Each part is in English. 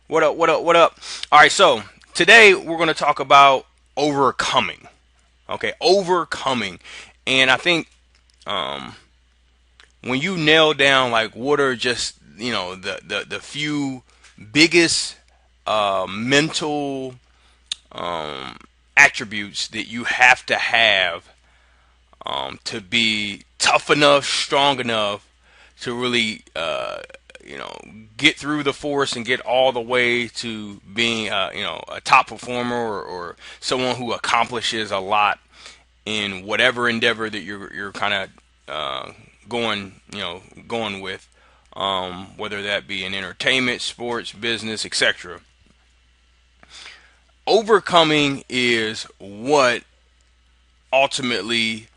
What up? What up? What up? All right, so today we're going to talk about overcoming. Okay, overcoming. And I think um, when you nail down like what are just the few biggest mental attributes that you have to be tough enough, strong enough to really you know get through the force and get all the way to being a top performer, or someone who accomplishes a lot in whatever endeavor that you're kind of going with, whether that be in entertainment, sports, business, etc. Overcoming is what ultimately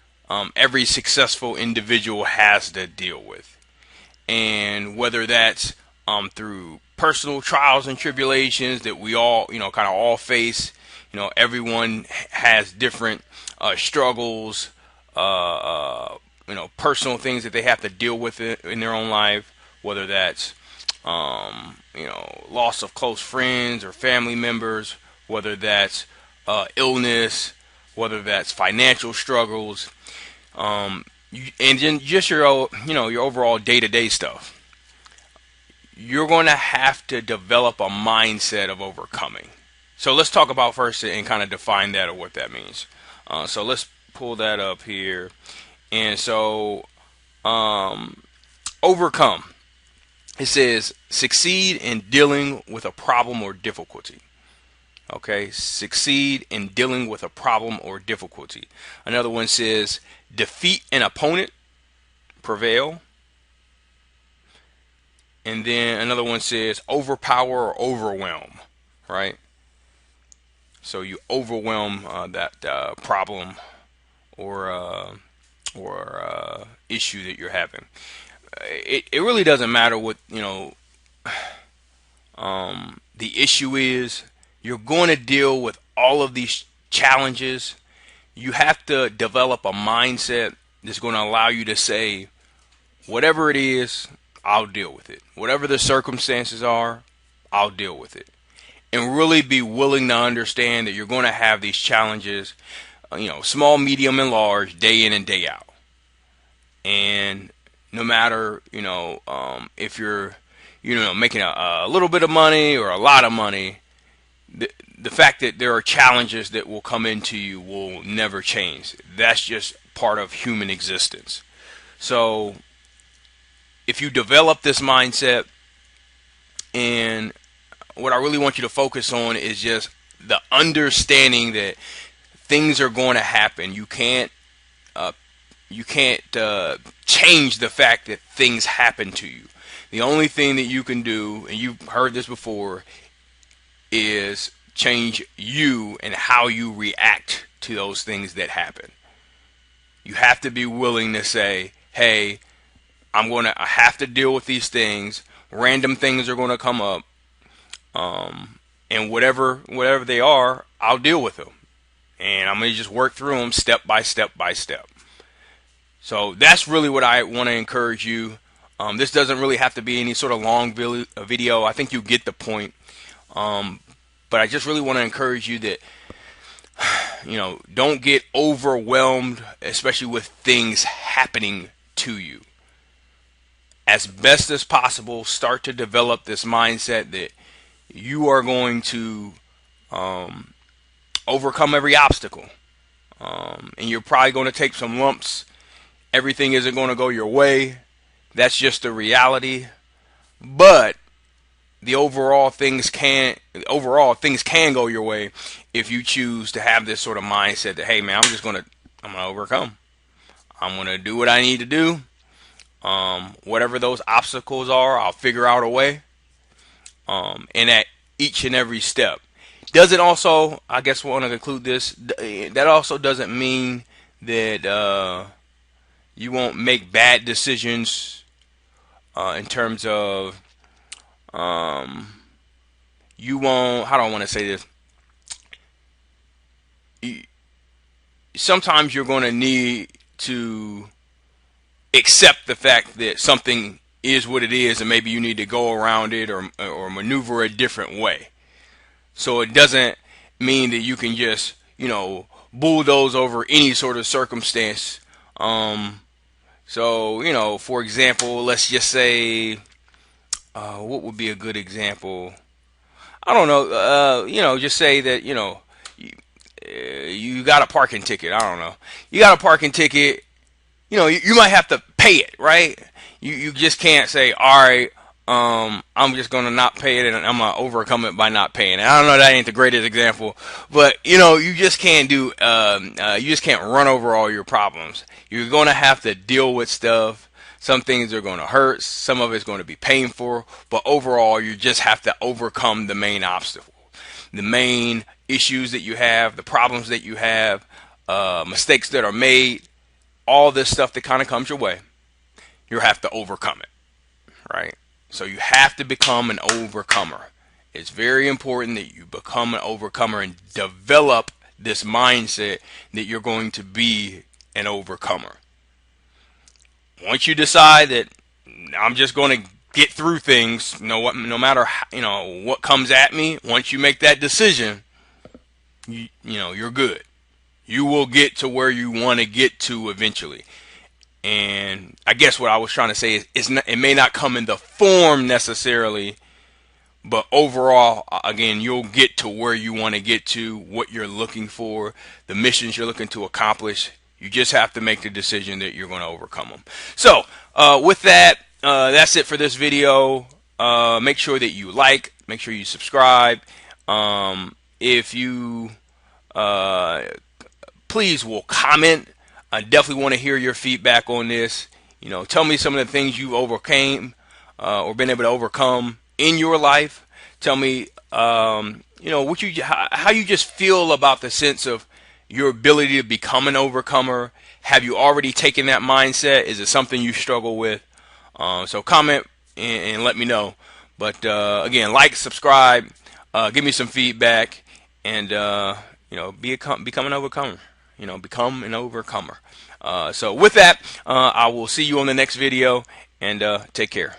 every successful individual has to deal with. And whether that's through personal trials and tribulations that we all, kind of all face. Everyone has different struggles, personal things that they have to deal with in their own life, whether that's, loss of close friends or family members, whether that's illness, whether that's financial struggles, and then just your overall day-to-day stuff. You're going to have to develop a mindset of overcoming. So let's talk about first and kind of define that or what that means. So let's pull that up here. And so, overcome. It says succeed in dealing with a problem or difficulty. Okay, succeed in dealing with a problem or difficulty. Another one says defeat an opponent, prevail. And then another one says overpower or overwhelm, right? So you overwhelm that problem or issue that you're having. It really doesn't matter what the issue is. You're going to deal with all of these challenges. You have to develop a mindset that's going to allow you to say, whatever it is, I'll deal with it. Whatever the circumstances are, I'll deal with it. And really be willing to understand that you're going to have these challenges, small, medium, and large, day in and day out. And no matter, if you're, making a little bit of money or a lot of money, the fact that there are challenges that will come into you will never change. That's just part of human existence. So if you develop this mindset, and what I really want you to focus on is just the understanding that things are going to happen. You can't change the fact that things happen to you. The only thing that you can do, and you've heard this before, is change you and how you react to those things that happen. You have to be willing to say, hey, I have to deal with these things. Random things are going to come up. And whatever they are, I'll deal with them. And I'm going to just work through them step by step by step. So that's really what I want to encourage you. This doesn't really have to be any sort of long video. I think you get the point. But I just really want to encourage you that, don't get overwhelmed, especially with things happening to you. As best as possible, start to develop this mindset that you are going to overcome every obstacle. And you're probably going to take some lumps. Everything isn't going to go your way. That's just the reality. But the overall things can go your way if you choose to have this sort of mindset that, hey man, I'm gonna overcome. I'm gonna do what I need to do. Whatever those obstacles are, I'll figure out a way. And at each and every step. Doesn't also, I guess, want to conclude this. That also doesn't mean that you won't make bad decisions in terms of you won't. How do I want to say this? Sometimes you're going to need to accept the fact that something is what it is, and maybe you need to go around it or maneuver a different way. So it doesn't mean that you can just, bulldoze over any sort of circumstance. So, for example, let's just say, what would be a good example? I don't know. Just say that, you got a parking ticket. I don't know. You got a parking ticket. You might have to pay it, right? You just can't say, all right, I'm just gonna not pay it, and I'm gonna overcome it by not paying it. I don't know, that ain't the greatest example, but you just can't you just can't run over all your problems. You're gonna have to deal with stuff. Some things are gonna hurt, some of it's gonna be painful, but overall, you just have to overcome the main obstacle, the main issues that you have, the problems that you have, mistakes that are made, all this stuff that kind of comes your way. You have to overcome it, right? So you have to become an overcomer. It's very important that you become an overcomer and develop this mindset that you're going to be an overcomer. Once you decide that I'm just going to get through things, no matter what comes at me, once you make that decision, you're good. You will get to where you want to get to eventually. And I guess what I was trying to say is it may not come in the form necessarily, but overall, again, you'll get to where you want to get to, what you're looking for, the missions you're looking to accomplish. You just have to make the decision that you're going to overcome them. So with that, that's it for this video. Make sure that you make sure you subscribe. If you please will comment. I definitely want to hear your feedback on this. Tell me some of the things you overcame or been able to overcome in your life. Tell me, how you just feel about the sense of your ability to become an overcomer. Have you already taken that mindset? Is it something you struggle with? So comment and let me know. But again, subscribe, give me some feedback, and become an overcomer. Become an overcomer. So with that, I will see you on the next video, and take care.